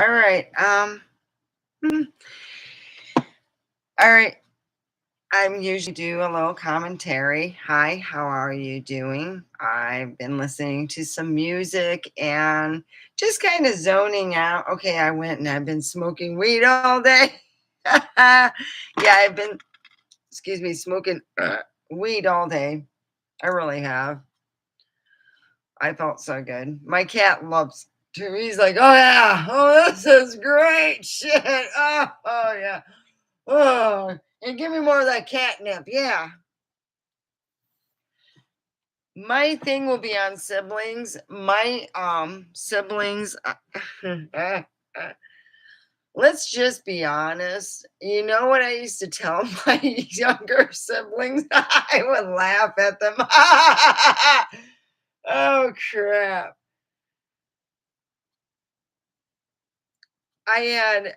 All right. Hmm, all right. I'm usually do a little commentary. Hi, how are you doing? I've been listening to some music and just kind of zoning out. Okay, I went and I've been smoking weed all day. Yeah, I've been, excuse me, smoking weed all day. I really have. I felt so good. My cat loves to. He's like, oh yeah, oh this is great shit. Oh yeah. Oh, and give me more of that catnip. Yeah. My thing will be on siblings. My siblings let's just be honest. You know what I used to tell my younger siblings? I would laugh at them. Oh crap. I had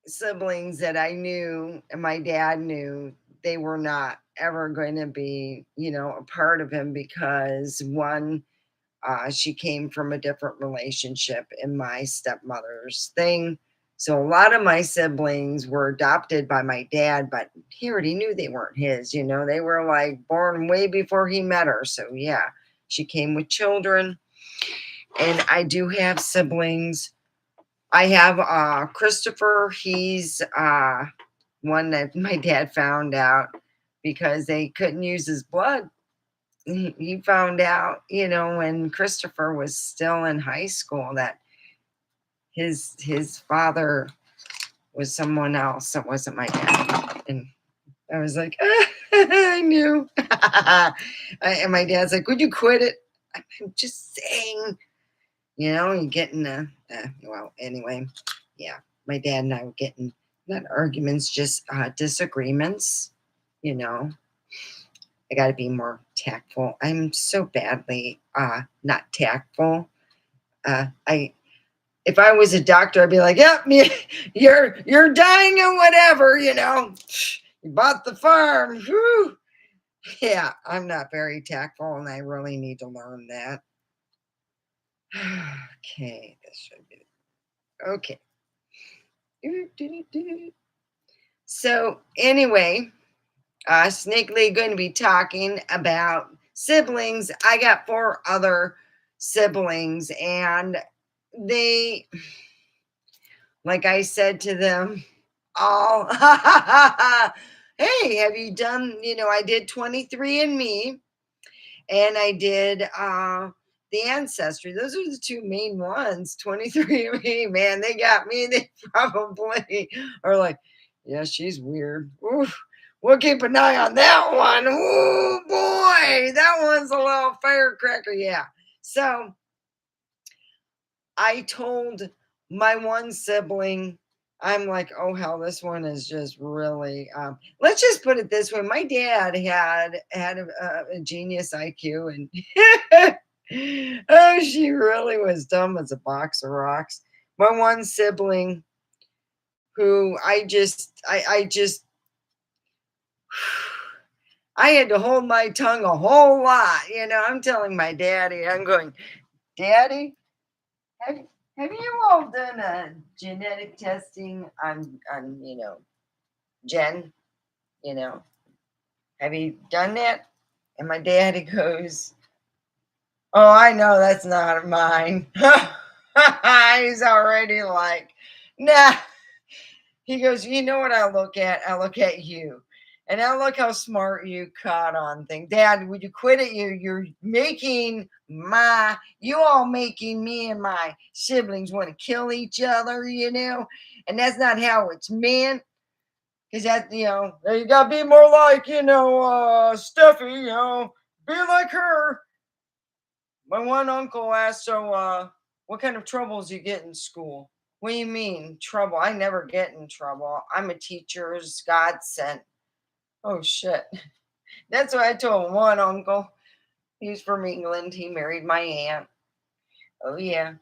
siblings that I knew and my dad knew they were not ever going to be, a part of him because one, she came from a different relationship in my stepmother's thing. So a lot of my siblings were adopted by my dad, but he already knew they weren't his, they were like born way before he met her. So yeah, she came with children. And I do have siblings. I have Christopher. He's one that my dad found out because they couldn't use his blood. He found out, when Christopher was still in high school that his father was someone else. That wasn't my dad. And I was like, I knew. And my dad's like, would you quit it? I'm just saying, you getting well, anyway, yeah, my dad and I were getting not arguments, just disagreements, you know. I got to be more tactful. I'm so badly not tactful. I If I was a doctor, I'd be like, "Yep, you're dying and whatever, You bought the farm." Whew. Yeah, I'm not very tactful, and I really need to learn that. Okay, this should be okay. So anyway, Snakely going to be talking about siblings. I got four other siblings, and they, like I said to them, all, hey, have you done? I did 23 and Me, and I did the Ancestry. Those are the two main ones. 23 and Me, man, they got me. They probably are like, yeah, she's weird. Oof. We'll keep an eye on that one. Oh boy, that one's a little firecracker. Yeah. So I told my one sibling, I'm like, oh hell, this one is just really. Let's just put it this way: my dad had a genius IQ, and oh, she really was dumb as a box of rocks. My one sibling, who I just I had to hold my tongue a whole lot. I'm telling my daddy, I'm going, Daddy, have have you all done a genetic testing on Jen? You know, have you done that? And my daddy goes, oh, I know that's not mine. He's already like, nah. He goes, you know what I look at? I look at you. And I look how smart you caught on things. Dad, would you quit it? You're making you all making me and my siblings want to kill each other, And that's not how it's meant. Because that, you gotta be more like, Steffi, be like her. My one uncle asked, so what kind of troubles you get in school? What do you mean, trouble? I never get in trouble. I'm a teacher's godsend. Oh shit. That's what I told one uncle. He's from England. He married my aunt. Oh yeah.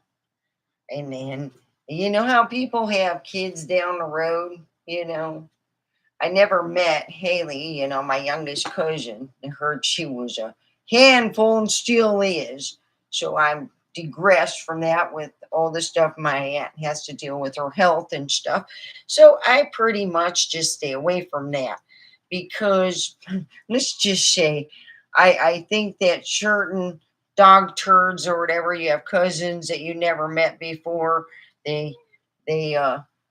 And then you know how people have kids down the road, I never met Haley, my youngest cousin. I heard she was a handful and still is. So I'm digressed from that with all the stuff my aunt has to deal with her health and stuff. So I pretty much just stay away from that because let's just say I think that certain dog turds or whatever, you have cousins that you never met before, they they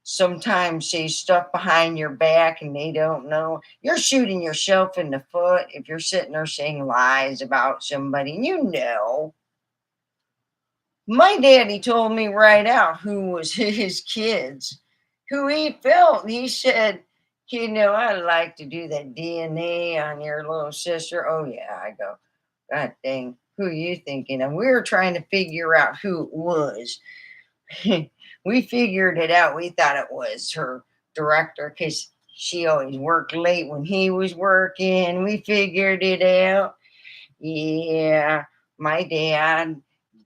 sometimes say stuff behind your back and they don't know. You're shooting yourself in the foot if you're sitting there saying lies about somebody and you know. My daddy told me right out who was his kids, who he felt. He said, you know, I'd like to do that DNA on your little sister. Oh, yeah. I go, God dang, who are you thinking of? We were trying to figure out who it was. We figured it out. We thought it was her director because she always worked late when he was working. We figured it out. Yeah, my dad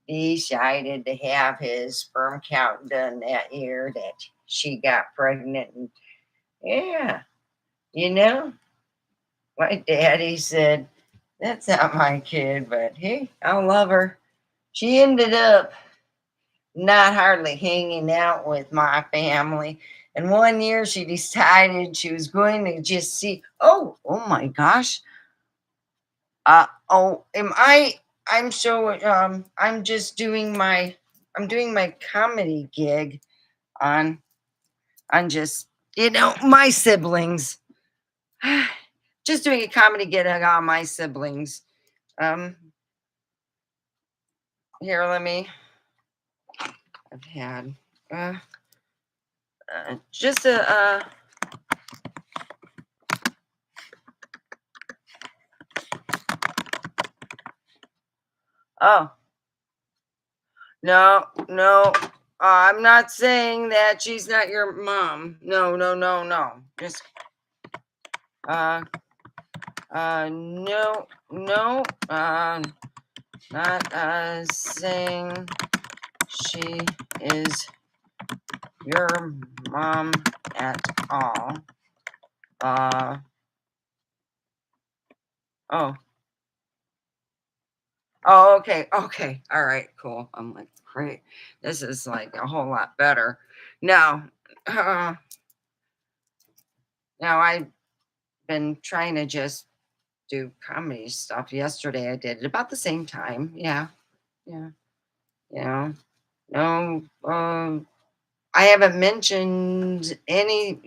decided to have his sperm count done that year that she got pregnant. And yeah, you know, my daddy said, that's not my kid, but hey, I love her. She ended up not hardly hanging out with my family. And one year she decided she was going to just see, oh my gosh. Am I'm so I'm just doing my I'm doing my comedy gig on just my siblings. Just doing a comedy gig on my siblings. Um Here, let me I've had uh, just a oh, no, I'm not saying that she's not your mom. No, no, no, no. Just uh no, no, not saying she is your mom at all. Uh oh. Oh, okay. Okay. All right, cool. I'm like, great. This is like a whole lot better. No. Uh Now I've been trying to just do comedy stuff. Yesterday I did it about the same time. Yeah. Yeah. You know. No, I haven't mentioned anything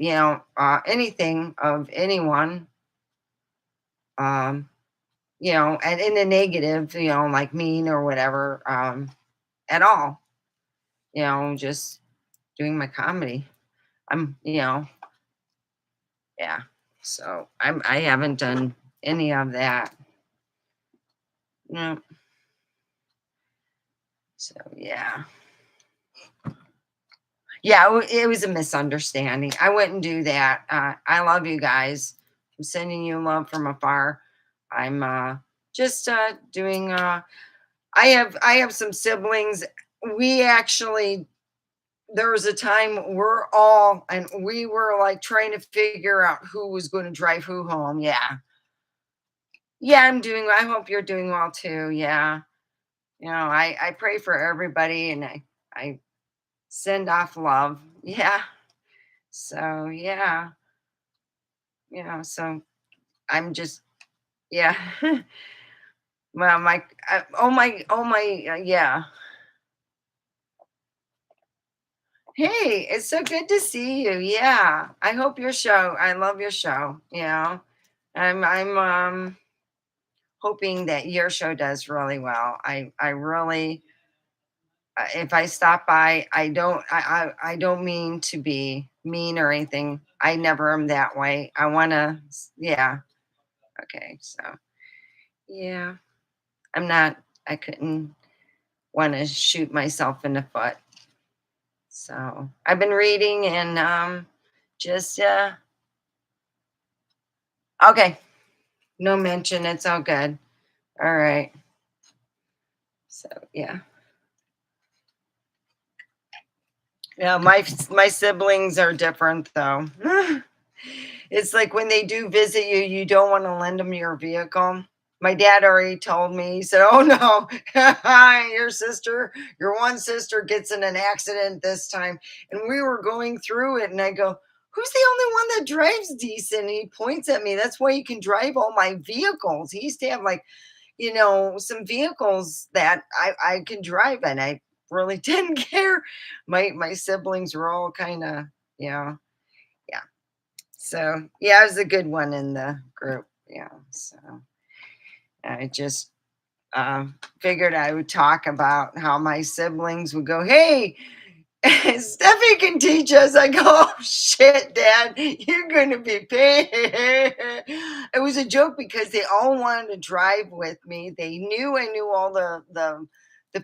of anyone, um, and in the negative, like mean or whatever, at all. Just doing my comedy. I'm, yeah. So I haven't done any of that. No. So yeah. Yeah, it was a misunderstanding. I wouldn't do that. I love you guys. I'm sending you love from afar. I'm just doing. I have some siblings. We actually there was a time we were like trying to figure out who was going to drive who home. Yeah, yeah. I'm doing. I hope you're doing well too. Yeah. I pray for everybody and I send off love. Yeah. So yeah, so I'm just yeah. Well, yeah. Hey, it's so good to see you. Yeah, I hope your show. I love your show. I'm hoping that your show does really well. I really if I stop by, I don't mean to be mean or anything. I never am that way. I want to yeah. Okay, so yeah. I'm not I couldn't want to shoot myself in the foot. So I've been reading and just okay. No mention. It's all good. All right. So yeah. Yeah, my siblings are different though. It's like when they do visit you, you don't want to lend them your vehicle. My dad already told me. He said, "Oh no, your sister, your one sister gets in an accident this time." And we were going through it, and I go, "Who's the only one that drives decent?" And he points at me. That's why you can drive all my vehicles. He used to have like, some vehicles that I can drive, and I really didn't care. My siblings were all kind of, yeah, yeah. So yeah, I was a good one in the group. Yeah. So I just figured I would talk about how my siblings would go, "Hey, Steffi can teach us." I go, "Oh shit, Dad, you're gonna be paid." It was a joke because they all wanted to drive with me. They knew I knew all the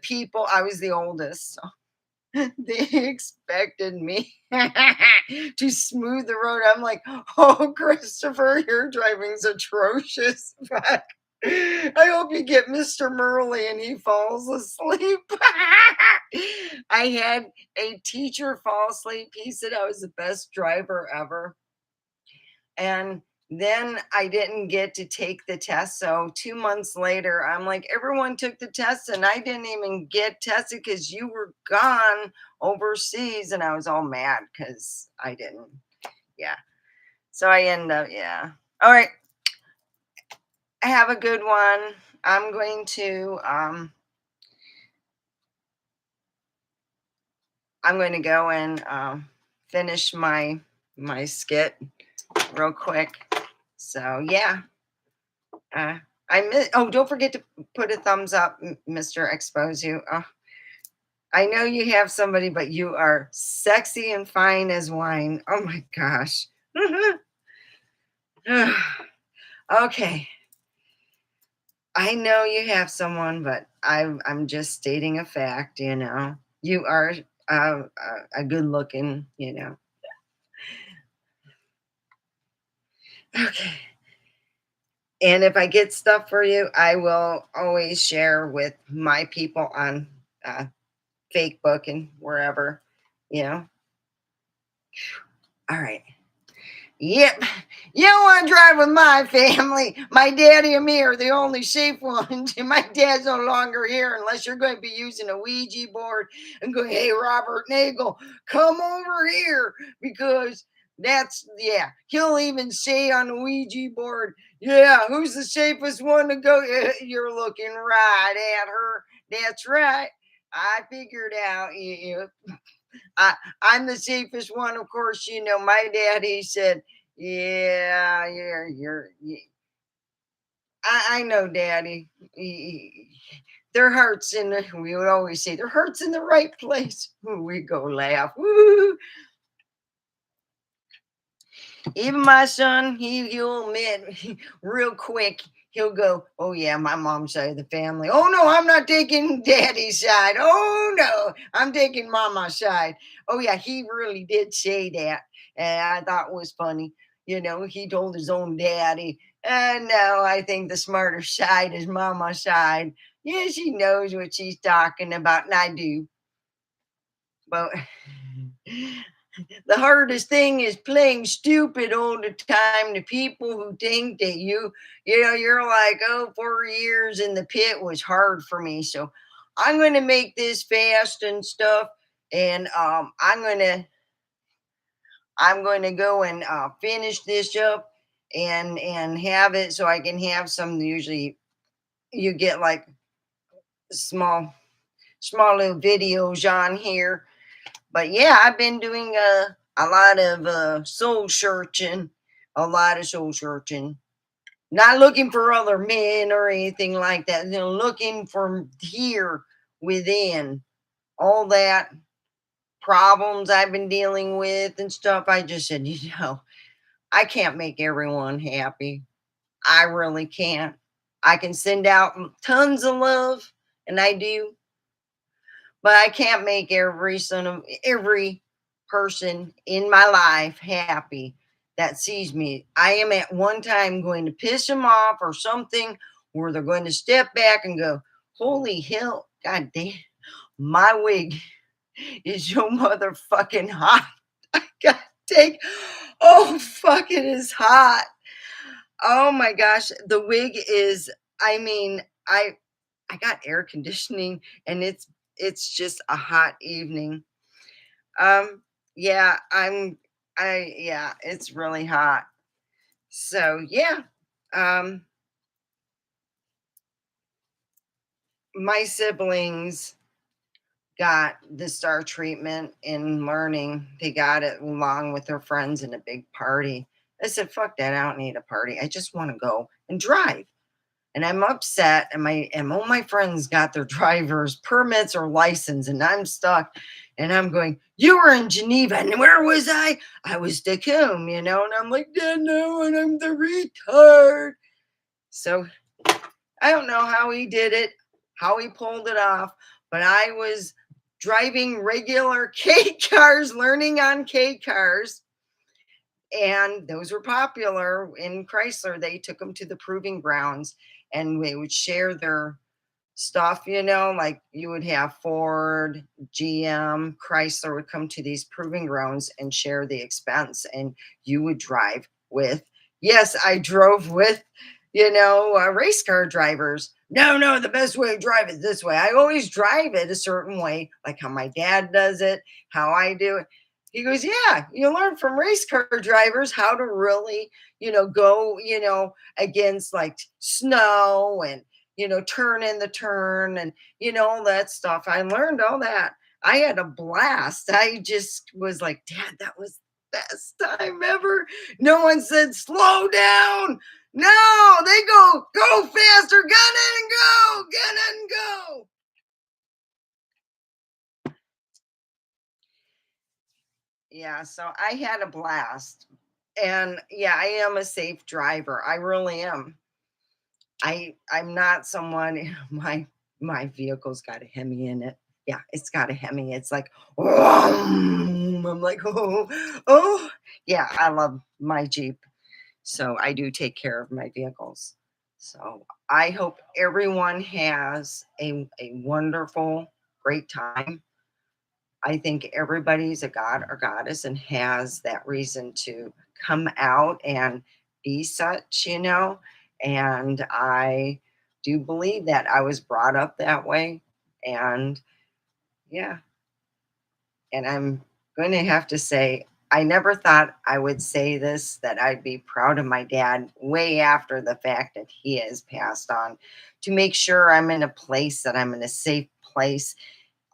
people. I was the oldest, so they expected me to smooth the road. I'm like, "Oh, Christopher, your driving's atrocious." But I hope you get Mr. Murley and he falls asleep. I had a teacher fall asleep. He said I was the best driver ever. And then I didn't get to take the test. So 2 months later, I'm like, everyone took the test and I didn't even get tested because you were gone overseas. And I was all mad because I didn't. Yeah. So I end up, yeah. All right. Have a good one. I'm going to go and finish my skit real quick. So yeah. Oh, don't forget to put a thumbs up, Mr. Expose You. Oh, I know you have somebody, but you are sexy and fine as wine. Oh my gosh. Okay. I know you have someone, but I'm just stating a fact, you know. You are a good looking, you know. Okay. And if I get stuff for you, I will always share with my people on uh, Facebook and wherever, you know. All right. Yep. You don't want to drive with my family. My daddy and me are the only safe ones. And my dad's no longer here unless you're going to be using a Ouija board and going, "Hey, Robert Nagel, come over here." Because yeah, he'll even say on the Ouija board, "Yeah, who's the safest one to go?" You're looking right at her. That's right. I figured out you. I, I'm the safest one, of course. My daddy said, "Yeah, I know, Daddy. Their heart's in the." We would always say, "Their heart's in the right place." We go laugh. Woo! Even my son, he'll admit real quick. He'll go, "Oh yeah, my mom's side of the family. Oh no, I'm not taking Daddy's side. Oh no, I'm taking Mama's side." Oh yeah, he really did say that, and I thought it was funny. He told his own daddy, "No, I think the smarter side is Mama's side. Yeah, she knows what she's talking about, and I do." But the hardest thing is playing stupid all the time to people who think that you're like, "Oh, 4 years in the pit was hard for me, so I'm going to make this fast and stuff." And I'm going to go and finish this up and have it so I can have some. Usually you get like small little videos on here. But yeah, I've been doing a lot of soul searching, Not looking for other men or anything like that. Looking for here within all that problems I've been dealing with and stuff. I just said, I can't make everyone happy. I really can't. I can send out tons of love, and I do, but I can't make every person in my life happy that sees me. I am at one time going to piss them off or something, where they're going to step back and go, "Holy hell, god damn, my wig is so motherfucking hot." I gotta take, oh fuck, it is hot. Oh my gosh, the wig is I mean, I got air conditioning and it's just a hot evening. Um, yeah, yeah, it's really hot. So yeah, um, my siblings got the star treatment in learning. They got it along with their friends in a big party. I said, fuck that. I don't need a party. I just want to go and drive. And I'm upset. And all my friends got their driver's permits or license, and I'm stuck. And I'm going, you were in Geneva. And where was I? I was Tacoma, you know, and I'm like, Dad, no, and I'm the retard. So I don't know how he did it, how he pulled it off, but I was driving regular K cars, learning on K cars, and those were popular in Chrysler. They took them to the proving grounds and we would share their stuff, you know, like you would have Ford, GM, Chrysler would come to these proving grounds and share the expense. And you would drive with, yes, I drove with, race car drivers. No, no, the best way to drive is this way. I always drive it a certain way, like how my dad does it, how I do it. He goes, yeah, you learn from race car drivers how to really, go, against like snow and turn in the turn and, all that stuff. I learned all that. I had a blast. I just was like, Dad, that was the best time ever. No one said, slow down. No, they go faster. Get in and go. Get in and go. Yeah, so I had a blast. And yeah, I am a safe driver. I really am. I'm not someone my vehicle's got a Hemi in it. Yeah, it's got a Hemi. It's like, "Vroom." I'm like, oh, yeah, I love my Jeep. So I do take care of my vehicles. So I hope everyone has a wonderful, great time. I think everybody's a god or goddess and has that reason to come out and be such, And I do believe that I was brought up that way. And yeah, and I'm going to have to say, I never thought I would say this, that I'd be proud of my dad way after the fact that he has passed on, to make sure I'm in a place that I'm in a safe place.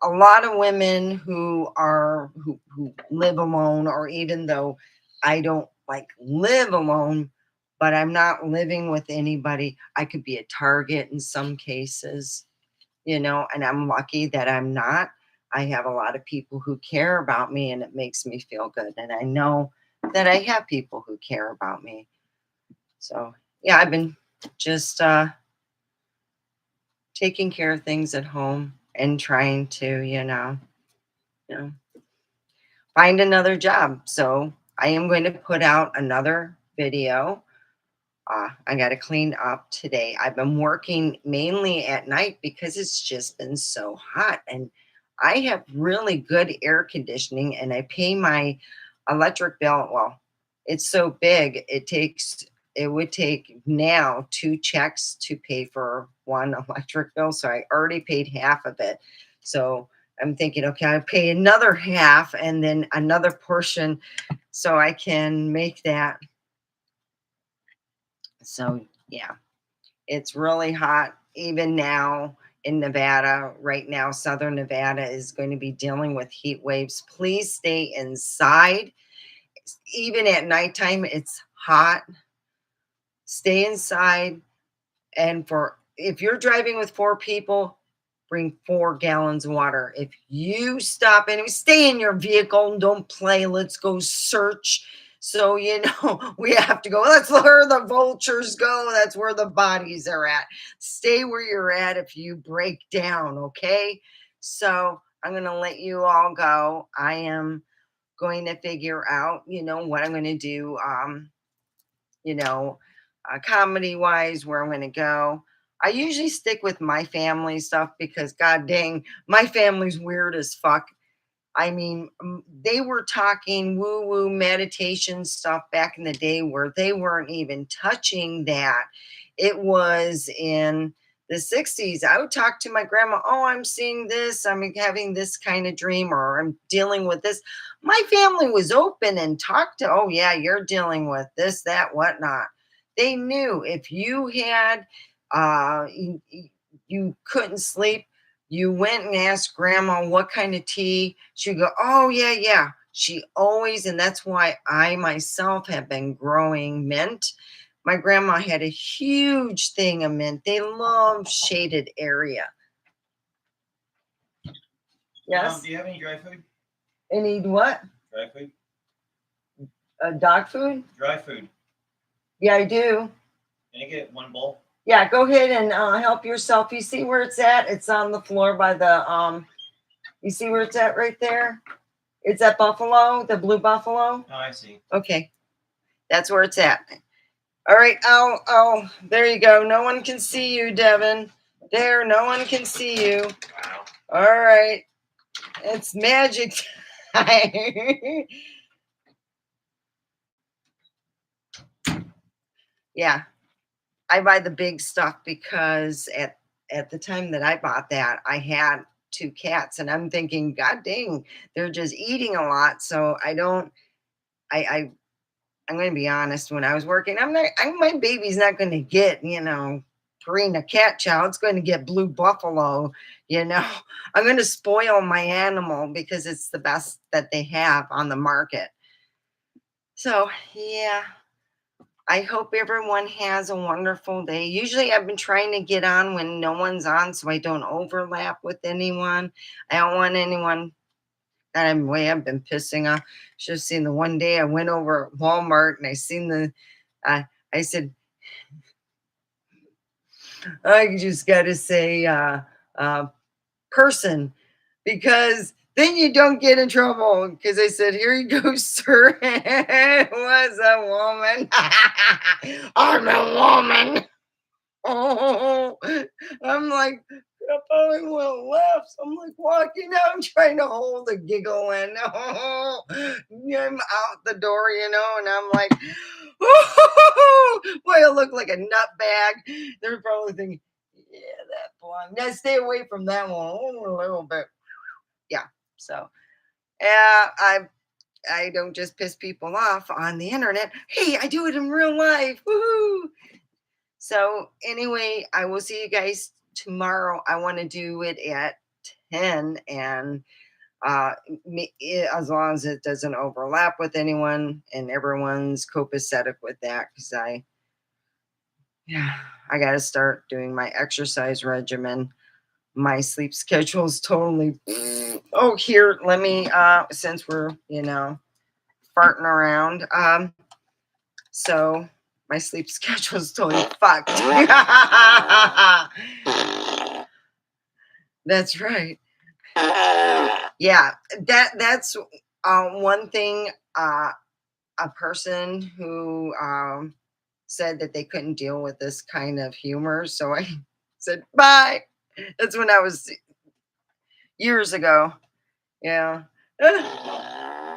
A lot of women who live alone, or even though I don't like live alone, but I'm not living with anybody, I could be a target in some cases, and I'm lucky that I'm not. I have a lot of people who care about me, and it makes me feel good, and I know that I have people who care about me. So yeah, I've been just taking care of things at home and trying to, you know find another job. So I am going to put out another video. I got to clean up today. I've been working mainly at night because it's just been so hot. And I have really good air conditioning and I pay my electric bill. Well, it's so big, it would take now two checks to pay for one electric bill. So I already paid half of it. So I'm thinking, okay, I pay another half and then another portion so I can make that. So yeah, it's really hot even now in Nevada. Right now, Southern Nevada is going to be dealing with heat waves. Please stay inside. Even at nighttime, it's hot. Stay inside. And for if you're driving with four people, bring 4 gallons of water. If you stop and stay in your vehicle and don't play, let's go search. So, we have to go. That's where the vultures go. That's where the bodies are at. Stay where you're at if you break down, okay? So, I'm going to let you all go. I am going to figure out, what I'm going to do. You know, comedy wise, where I'm going to go. I usually stick with my family stuff because, god dang, my family's weird as fuck. I mean, they were talking woo woo meditation stuff back in the day where they weren't even touching that. It was in the 60s. I would talk to my grandma, oh, I'm seeing this, I'm having this kind of dream, or I'm dealing with this. My family was open and talked to, oh, yeah, you're dealing with this, that, whatnot. They knew if you had, you couldn't sleep, you went and asked grandma what kind of tea. She'd go, oh, yeah, yeah. She always, and that's why I myself have been growing mint. My grandma had a huge thing of mint. They love shaded area. Yes. Do you have any dry food? Any what? Dry food? Dog food? Dry food. Yeah, I do. Can I get one bowl? Yeah, go ahead and help yourself. You see where it's at? It's on the floor by the you see where it's at right there? It's at Buffalo, the blue Buffalo. Oh, I see. Okay. That's where it's at. All right. Oh, there you go. No one can see you, Devin. There, no one can see you. Wow. All right. It's magic time. Yeah. I buy the big stuff because at the time that I bought that, I had two cats, and I'm thinking, God dang, they're just eating a lot. So I don't I'm going to be honest. When I was working, my baby's not going to get, Purina cat chow. It's going to get blue buffalo, you know. I'm going to spoil my animal because it's the best that they have on the market. So, yeah, I hope everyone has a wonderful day. Usually I've been trying to get on when no one's on so I don't overlap with anyone. I don't want anyone that I've been pissing off. Should have seen the one day I went over at Walmart and I seen I said, I just got to say person, because then you don't get in trouble. Because I said, here you go, sir. It was a woman. I'm a woman. Oh, I'm like, I probably went left. So I'm like walking out, I'm trying to hold a giggle in. Oh, I'm out the door, and I'm like, oh, boy, I look like a nut bag. They're probably thinking, yeah, that blonde. Now stay away from that one a little bit. Yeah. So, yeah, I don't just piss people off on the internet. Hey, I do it in real life. Woohoo! So anyway, I will see you guys tomorrow. I want to do it at 10, and as long as it doesn't overlap with anyone and everyone's copacetic with that, because I got to start doing my exercise regimen. My sleep schedule is totally oh, here, let me since we're farting around, so my sleep schedule is totally fucked. That's right. Yeah, that's one thing. A person who said that they couldn't deal with this kind of humor, so I said bye. That's when I was years ago. Yeah.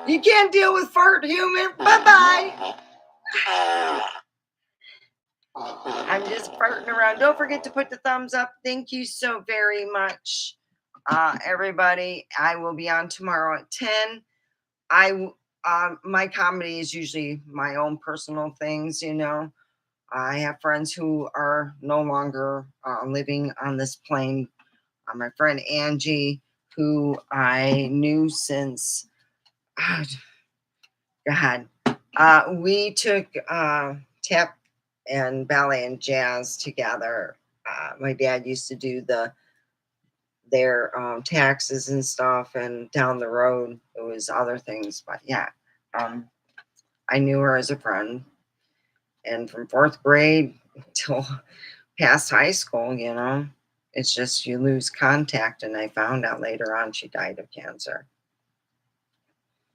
You can't deal with fart humor. Bye bye. I'm just farting around. Don't forget to put the thumbs up. Thank you so very much, everybody. I will be on tomorrow at 10. My comedy is usually my own personal things. I have friends who are no longer living on this plane. My friend Angie, who I knew since God, we took tap and ballet and jazz together. My dad used to do their taxes and stuff, and down the road it was other things. But yeah, I knew her as a friend, and from fourth grade till past high school, it's just you lose contact. And I found out later on she died of cancer.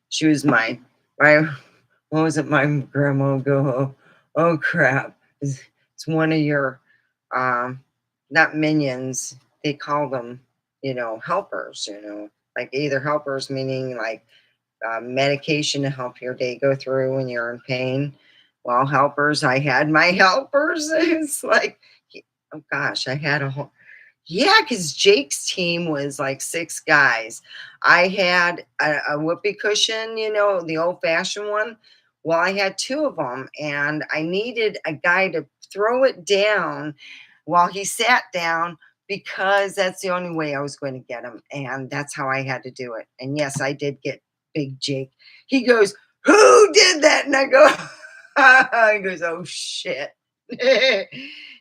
She was my what was it? My grandma would go, oh crap! It's one of your not minions. They call them, helpers. Like either helpers meaning like medication to help your day go through when you're in pain, Well, helpers, I had my helpers. It's like, oh gosh, I had a whole, yeah, because Jake's team was like 6 guys. I had a whoopee cushion, the old-fashioned one. Well, I had 2 of them, and I needed a guy to throw it down while he sat down because that's the only way I was going to get him, and that's how I had to do it. And yes, I did get Big Jake. He goes, "Who did that?" And I go, he goes, "Oh, shit."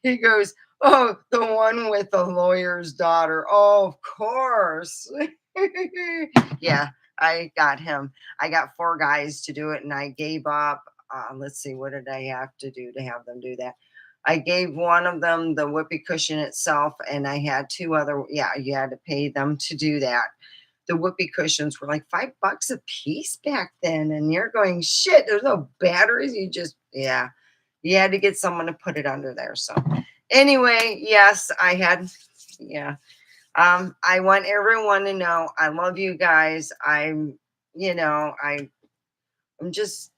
He goes, "Oh, the one with the lawyer's daughter. Oh, of course." Yeah, I got him. I got 4 guys to do it, and I gave up. Let's see, what did I have to do to have them do that? I gave one of them the whoopee cushion itself, and I had 2 other. Yeah, you had to pay them to do that. The whoopee cushions were like $5 a piece back then, and you're going, shit. There's no batteries. You just, yeah, you had to get someone to put it under there. So, anyway, yes, I had, yeah. I want everyone to know I love you guys. I'm just,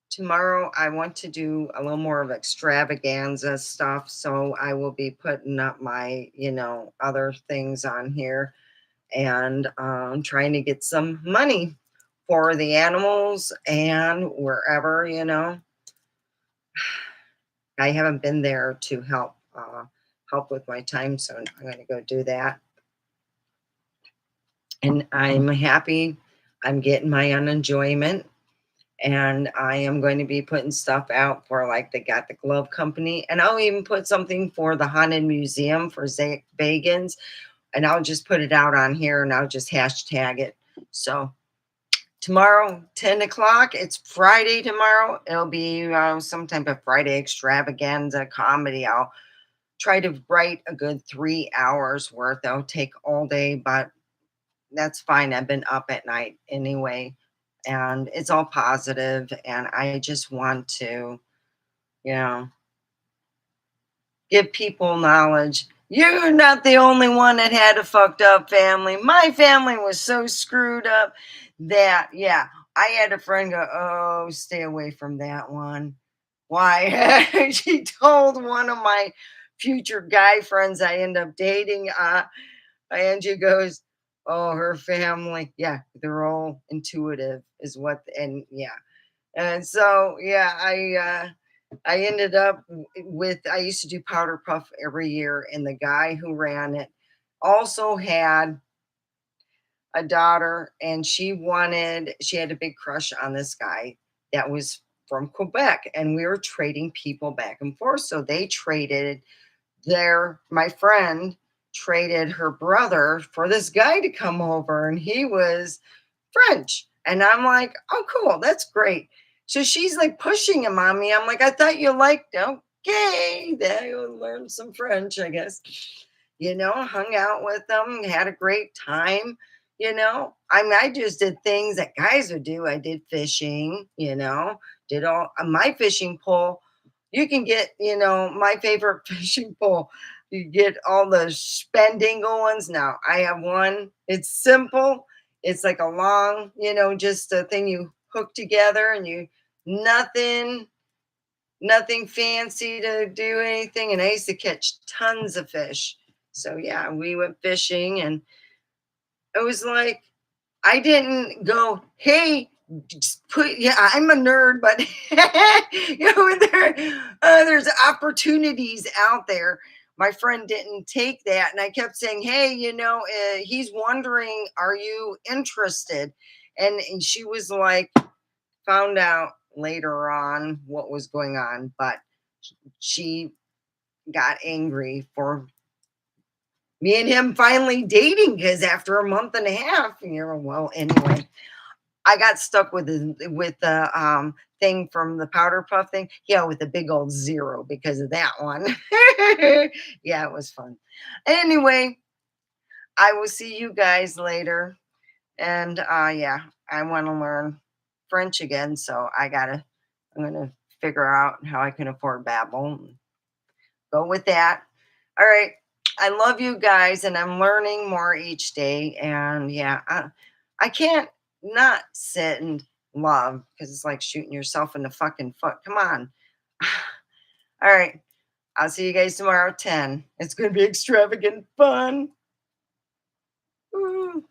tomorrow I want to do a little more of extravaganza stuff. So I will be putting up my, other things on here and trying to get some money for the animals and wherever, I haven't been there to help with my time, so I'm going to go do that. And I'm happy. I'm getting my unenjoyment, and I am going to be putting stuff out for like they got the glove company, and I'll even put something for the haunted museum for vegans, and I'll just put it out on here, and I'll just hashtag it. So tomorrow, 10 o'clock, it's Friday tomorrow. It'll be some type of Friday extravaganza comedy. I'll try to write a good 3 hours worth. That'll take all day, but that's fine. I've been up at night anyway, and it's all positive, and I just want to, you know, give people knowledge. You're not the only one that had a fucked up family. My family was so screwed up that, yeah, I had a friend go, "Oh, stay away from that one." Why? She told one of my future guy friends I end up dating, and she goes, "Oh, her family, yeah, they're all intuitive, is what," and yeah, and so yeah, I ended up with, I used to do Powder Puff every year, and the guy who ran it also had a daughter, and she had a big crush on this guy that was from Quebec, and we were trading people back and forth. So they traded my friend traded her brother for this guy to come over, and he was French. And I'm like, "Oh, cool, that's great." So she's like pushing him on me. I'm like, "I thought you liked, okay, then you'll learn some French, I guess." Hung out with them, had a great time. I mean, I just did things that guys would do. I did fishing, did all my fishing pole. You can get, my favorite fishing pole. You get all the spendingle ones. Now I have one. It's simple. It's like a long, just a thing you hook together, and nothing, nothing fancy to do anything. And I used to catch tons of fish. So yeah, we went fishing, and it was like I didn't go, "Hey, just put," yeah, I'm a nerd, but there's opportunities out there. My friend didn't take that, and I kept saying, "Hey, he's wondering, are you interested?" And she was like, found out later on what was going on, but she got angry for me and him finally dating, because after a month and a half, well, anyway, I got stuck with the thing from the powder puff thing. Yeah, with a big old zero because of that one. Yeah, it was fun. Anyway, I will see you guys later. And yeah, I want to learn French again, so I'm gonna figure out how I can afford Babbel and go with that. All right. I love you guys, and I'm learning more each day. And yeah, I can't not sit and love because it's like shooting yourself in the fucking foot. Come on. All right. I'll see you guys tomorrow at 10. It's going to be extravagant fun. Woo.